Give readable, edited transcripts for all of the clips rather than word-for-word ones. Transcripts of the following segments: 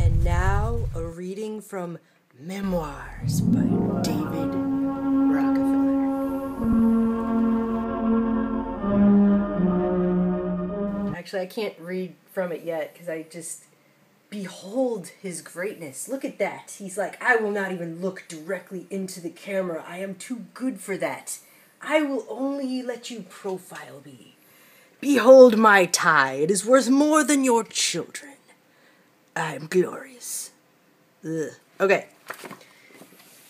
And now, a reading from Memoirs by David Rockefeller. Actually, I can't read from it yet because I just... Behold his greatness. Look at that. He's like, I will not even look directly into the camera. I am too good for that. I will only let you profile me. Behold my tie. It is worth more than your children. I am glorious. Ugh. Okay.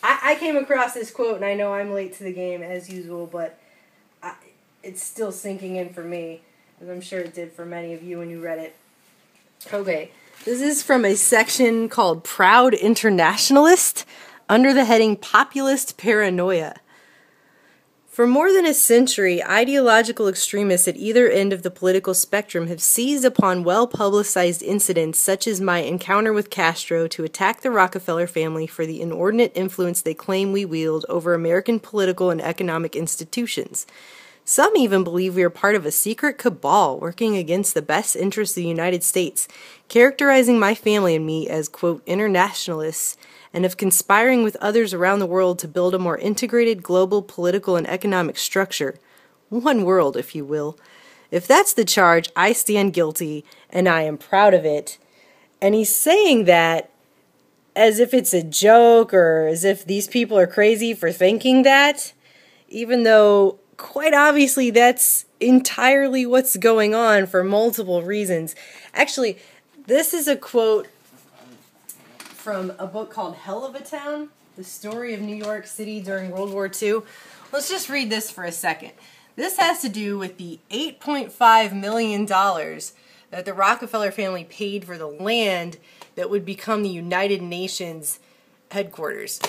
I came across this quote, and I know I'm late to the game as usual, but it's still sinking in for me, as I'm sure it did for many of you when you read it. Okay. This is from a section called Proud Internationalist, under the heading Populist Paranoia. For more than a century, ideological extremists at either end of the political spectrum have seized upon well-publicized incidents such as my encounter with Castro to attack the Rockefeller family for the inordinate influence they claim we wield over American political and economic institutions. Some even believe we are part of a secret cabal working against the best interests of the United States, characterizing my family and me as, quote, internationalists, and of conspiring with others around the world to build a more integrated global political and economic structure. One world, if you will. If that's the charge, I stand guilty, and I am proud of it. And he's saying that as if it's a joke, or as if these people are crazy for thinking that, even though quite obviously that's entirely what's going on for multiple reasons. Actually, this is a quote from a book called Hell of a Town, The Story of New York City During World War II. Let's just read this for a second. This has to do with the $8.5 million that the Rockefeller family paid for the land that would become the United Nations headquarters.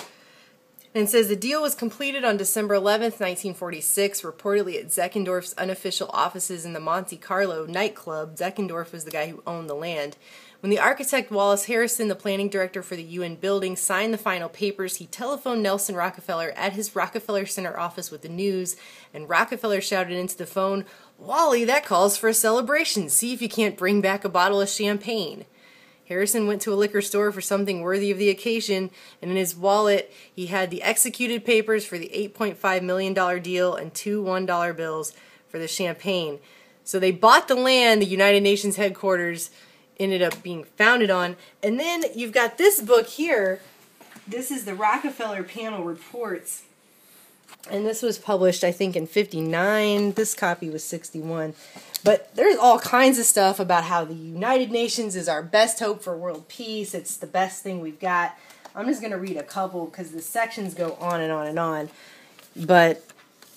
And it says the deal was completed on December 11th, 1946, reportedly at Zeckendorf's unofficial offices in the Monte Carlo nightclub. Zeckendorf was the guy who owned the land. When the architect Wallace Harrison, the planning director for the UN building, signed the final papers, he telephoned Nelson Rockefeller at his Rockefeller Center office with the news, and Rockefeller shouted into the phone, "Wally, that calls for a celebration. See if you can't bring back a bottle of champagne." Harrison went to a liquor store for something worthy of the occasion, and in his wallet he had the executed papers for the $8.5 million deal and two $1 bills for the champagne. So they bought the land the United Nations headquarters ended up being founded on. And then you've got this book here. This is the Rockefeller Panel Reports. And this was published, I think, in 59. This copy was 61. But there's all kinds of stuff about how the United Nations is our best hope for world peace. It's the best thing we've got. I'm just going to read a couple because the sections go on and on and on. But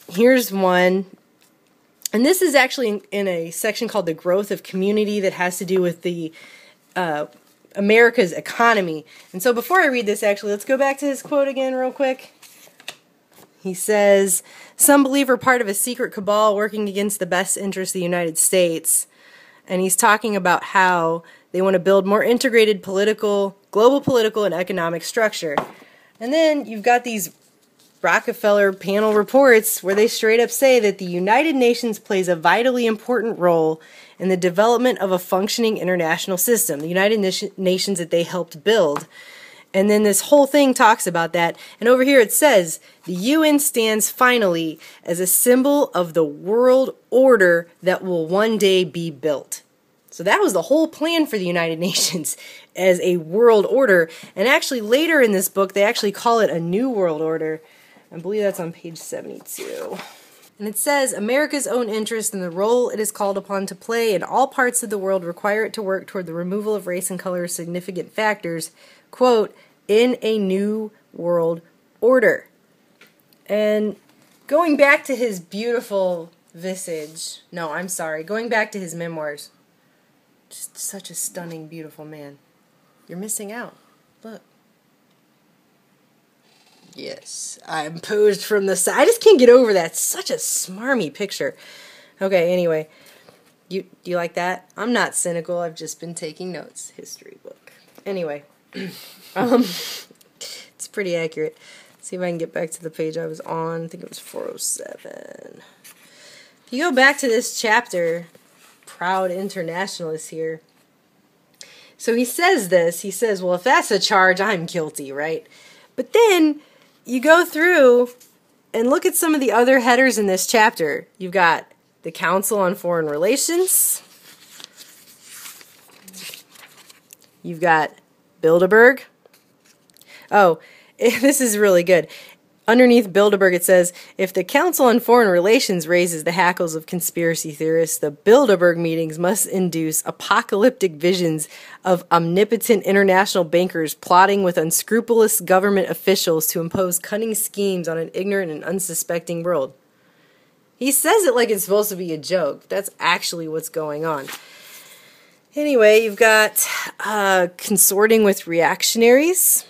here's one. And this is actually in a section called The Growth of Community that has to do with the America's economy. And so before I read this, actually, let's go back to his quote again real quick. He says, some believe we're part of a secret cabal working against the best interests of the United States. And he's talking about how they want to build more integrated global political and economic structure. And then you've got these Rockefeller panel reports where they straight up say that the United Nations plays a vitally important role in the development of a functioning international system, the United Nations that they helped build. And then this whole thing talks about that. And over here it says, the UN stands finally as a symbol of the world order that will one day be built. So that was the whole plan for the United Nations, as a world order. And actually later in this book, they actually call it a new world order. I believe that's on page 72. And it says, America's own interest in the role it is called upon to play in all parts of the world require it to work toward the removal of race and color as significant factors, quote, in a new world order. And going back to his beautiful visage, going back to his memoirs, just such a stunning, beautiful man. You're missing out. Look. Yes, I'm posed from the side. I just can't get over that. It's such a smarmy picture. Okay, anyway. Do you like that? I'm not cynical. I've just been taking notes. History book. Anyway. It's pretty accurate. Let's see if I can get back to the page I was on. I think it was 407. If you go back to this chapter, Proud Internationalist here, So he says this. He says, well, if that's a charge, I'm guilty, right? But then you go through and look at some of the other headers in this chapter. You've got the Council on Foreign Relations. You've got Bilderberg. Oh, this is really good. Underneath Bilderberg, it says, if the Council on Foreign Relations raises the hackles of conspiracy theorists, the Bilderberg meetings must induce apocalyptic visions of omnipotent international bankers plotting with unscrupulous government officials to impose cunning schemes on an ignorant and unsuspecting world. He says it like it's supposed to be a joke. That's actually what's going on. Anyway, you've got consorting with reactionaries.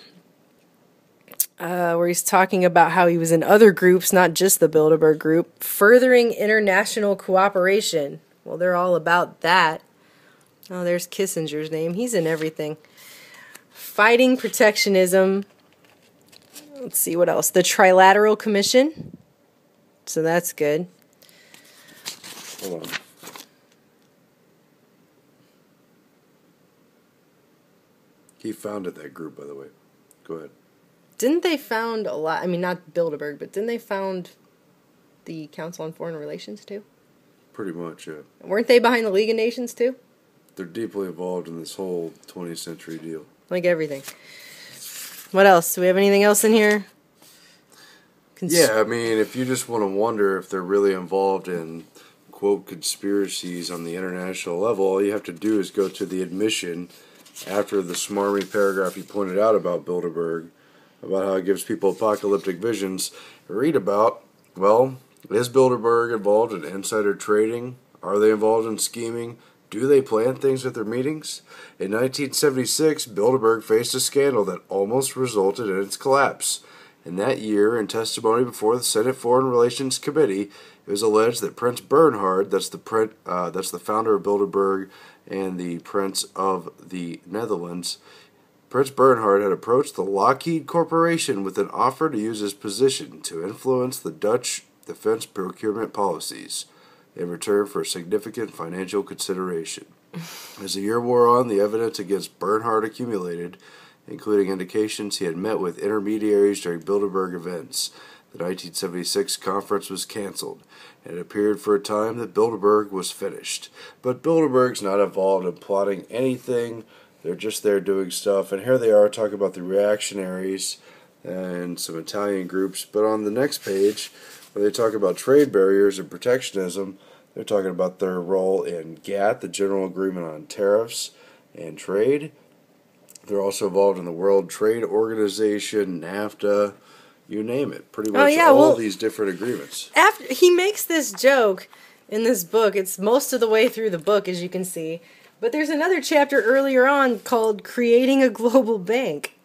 Where he's talking about how he was in other groups, not just the Bilderberg group, furthering international cooperation. Well, they're all about that. Oh, there's Kissinger's name. He's in everything. Fighting protectionism. Let's see what else. The Trilateral Commission. So that's good. Hold on. He founded that group, by the way. Go ahead. Didn't they found a lot, I mean, not Bilderberg, but didn't they found the Council on Foreign Relations too? Pretty much, yeah. Weren't they behind the League of Nations too? They're deeply involved in this whole 20th century deal. Like everything. What else? Do we have anything else in here? Yeah, I mean, if you just want to wonder if they're really involved in, quote, conspiracies on the international level, all you have to do is go to the admission after the smarmy paragraph you pointed out about Bilderberg, about how it gives people apocalyptic visions. Read about, well, is Bilderberg involved in insider trading? Are they involved in scheming? Do they plan things at their meetings? In 1976, Bilderberg faced a scandal that almost resulted in its collapse. In that year, in testimony before the Senate Foreign Relations Committee, it was alleged that Prince Bernhard, that's the founder of Bilderberg and the Prince of the Netherlands, Prince Bernhard had approached the Lockheed Corporation with an offer to use his position to influence the Dutch defense procurement policies in return for significant financial consideration. As the year wore on, the evidence against Bernhard accumulated, including indications he had met with intermediaries during Bilderberg events. The 1976 conference was canceled, and it appeared for a time that Bilderberg was finished. But Bilderberg's not involved in plotting anything. They're just there doing stuff. And here they are talking about the reactionaries and some Italian groups. But on the next page, where they talk about trade barriers and protectionism, they're talking about their role in GATT, the General Agreement on Tariffs and Trade. They're also involved in the World Trade Organization, NAFTA, you name it. Pretty much all these different agreements. After he makes this joke in this book, it's most of the way through the book, as you can see. But there's another chapter earlier on called Creating a Global Bank.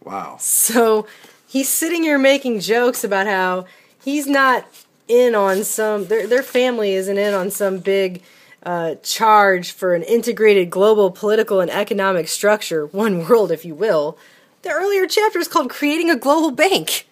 Wow. So he's sitting here making jokes about how he's not in on some, their family isn't in on some big charge for an integrated global political and economic structure, one world, if you will. The earlier chapter is called Creating a Global Bank.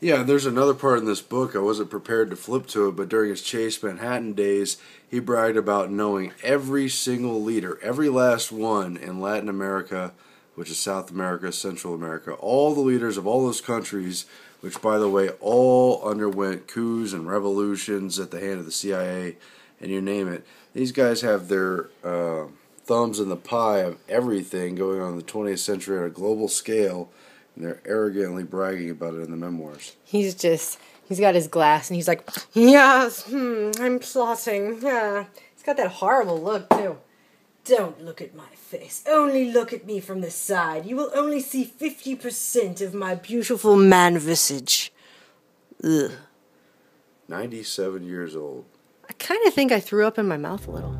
Yeah, there's another part in this book, I wasn't prepared to flip to it, but during his Chase Manhattan days, he bragged about knowing every single leader, every last one in Latin America, which is South America, Central America, all the leaders of all those countries, which, by the way, all underwent coups and revolutions at the hand of the CIA, and you name it. These guys have their thumbs in the pie of everything going on in the 20th century on a global scale, and they're arrogantly bragging about it in the memoirs. He's got his glass, and he's like, yes, I'm plotting, yeah. He's got that horrible look, too. Don't look at my face. Only look at me from the side. You will only see 50% of my beautiful man visage. Ugh. 97 years old. I kind of think I threw up in my mouth a little.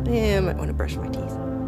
Yeah, I might want to brush my teeth.